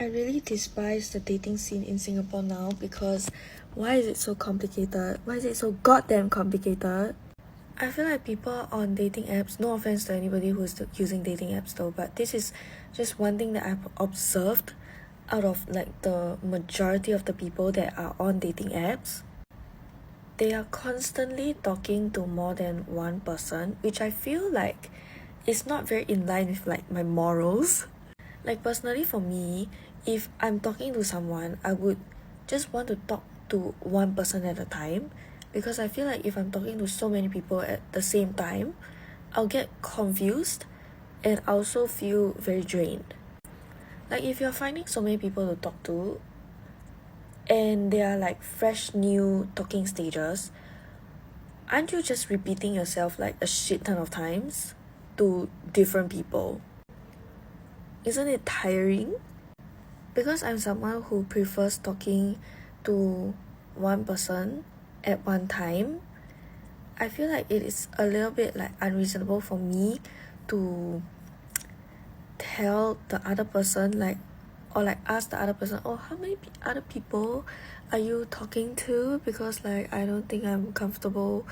I really despise the dating scene in Singapore now because why is it so complicated? Why is it so goddamn complicated? I feel like people on dating apps, no offense to anybody who's using dating apps though, but this is just one thing that I've observed out of like the majority of the people that are on dating apps. They are constantly talking to more than one person, which I feel like is not very in line with like my morals. Like personally for me, if I'm talking to someone, I would just want to talk to one person at a time, because I feel like if I'm talking to so many people at the same time, I'll get confused and I also feel very drained. Like if you're finding so many people to talk to and they are like fresh new talking stages, aren't you just repeating yourself like a shit ton of times to different people? Isn't it tiring? Because I'm someone who prefers talking to one person at one time, I feel like it is a little bit like unreasonable for me to tell the other person like, or like ask the other person, oh, how many other people are you talking to? Because like I don't think I'm comfortable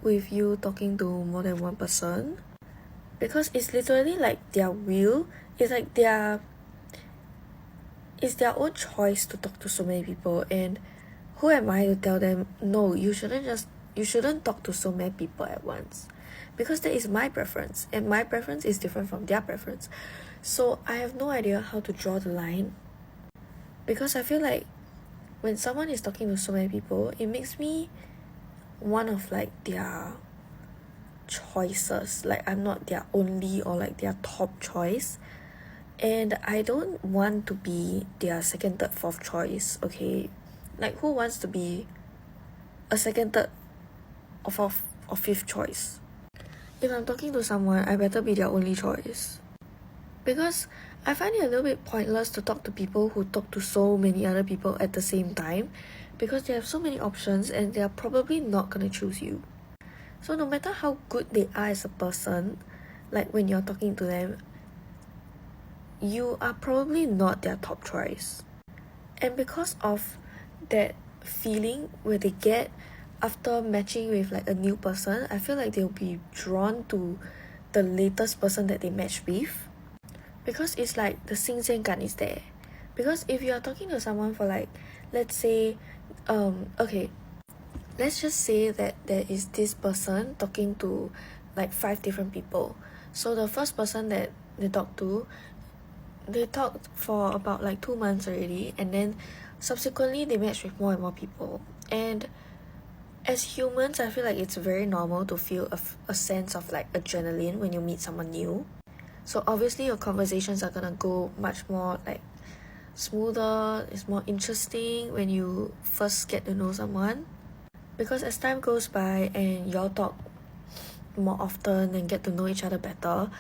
with you talking to more than one person. Because it's literally like their will. It's like it's their own choice to talk to so many people, and who am I to tell them no, you shouldn't talk to so many people at once, because that is my preference and my preference is different from their preference. So I have no idea how to draw the line, because I feel like when someone is talking to so many people, it makes me one of like their choices. Like I'm not their only or like their top choice, and I don't want to be their second, third, fourth choice. Okay, like who wants to be a second, third, or fourth or fifth choice? If I'm talking to someone, I better be their only choice, because I find it a little bit pointless to talk to people who talk to so many other people at the same time, because they have so many options and they are probably not gonna choose you. So no matter how good they are as a person, like when you're talking to them, you are probably not their top choice. And because of that feeling where they get after matching with like a new person, I feel like they'll be drawn to the latest person that they match with, because it's like the 新鲜感 is there. Because if you are talking to someone for like, let's say okay, let's just say that there is this person talking to like 5 different people. So the first person that they talked for about like 2 months already, and then subsequently they match with more and more people. And as humans, I feel like it's very normal to feel a sense of like adrenaline when you meet someone new. So obviously your conversations are gonna go much more like smoother, it's more interesting when you first get to know someone. Because as time goes by and y'all talk more often and get to know each other better,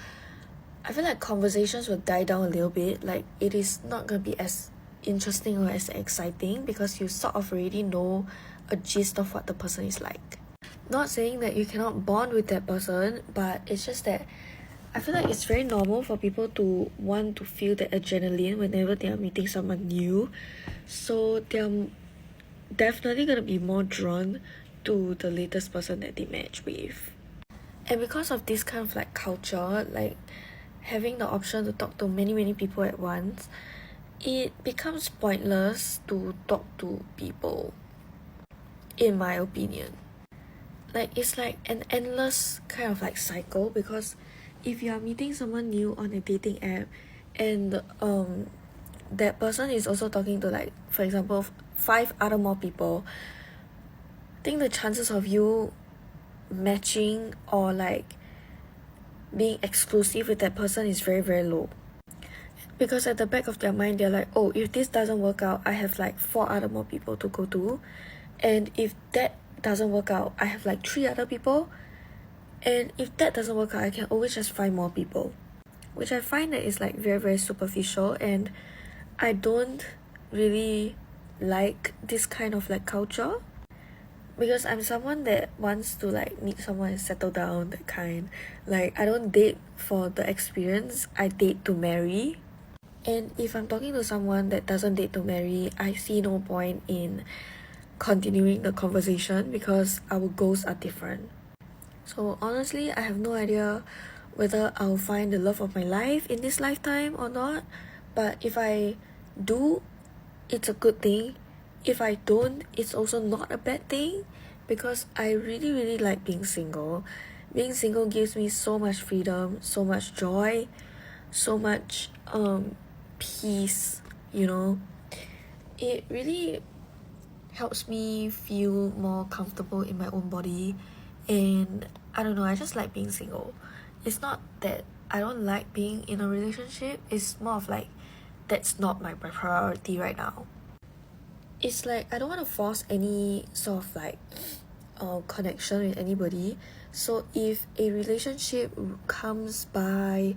I feel like conversations will die down a little bit. Like it is not gonna be as interesting or as exciting, because you sort of already know a gist of what the person is like. Not saying that you cannot bond with that person, but it's just that I feel like it's very normal for people to want to feel that adrenaline whenever they are meeting someone new. So they're definitely gonna be more drawn to the latest person that they match with. And because of this kind of like culture, like having the option to talk to many people at once, it becomes pointless to talk to people, in my opinion. Like it's like an endless kind of like cycle, because if you are meeting someone new on a dating app and that person is also talking to like, for example, 5 other more people, I think the chances of you matching or like being exclusive with that person is very low. Because at the back of their mind, they're like, oh, if this doesn't work out, I have like 4 other more people to go to, and if that doesn't work out, I have like 3 other people, and if that doesn't work out, I can always just find more people. Which I find that is like very superficial, and I don't really like this kind of like culture, because I'm someone that wants to like meet someone and settle down, that kind. Like I don't date for the experience, I date to marry. And if I'm talking to someone that doesn't date to marry, I see no point in continuing the conversation because our goals are different. So honestly, I have no idea whether I'll find the love of my life in this lifetime or not. But if I do, it's a good thing. If I don't, it's also not a bad thing, because I really, really like being single. Being single gives me so much freedom, so much joy, so much peace, you know. It really helps me feel more comfortable in my own body, and I don't know, I just like being single. It's not that I don't like being in a relationship, it's more of like that's not my priority right now. It's like I don't want to force any sort of like connection with anybody. So if a relationship comes by,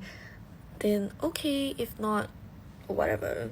then okay. If not, whatever.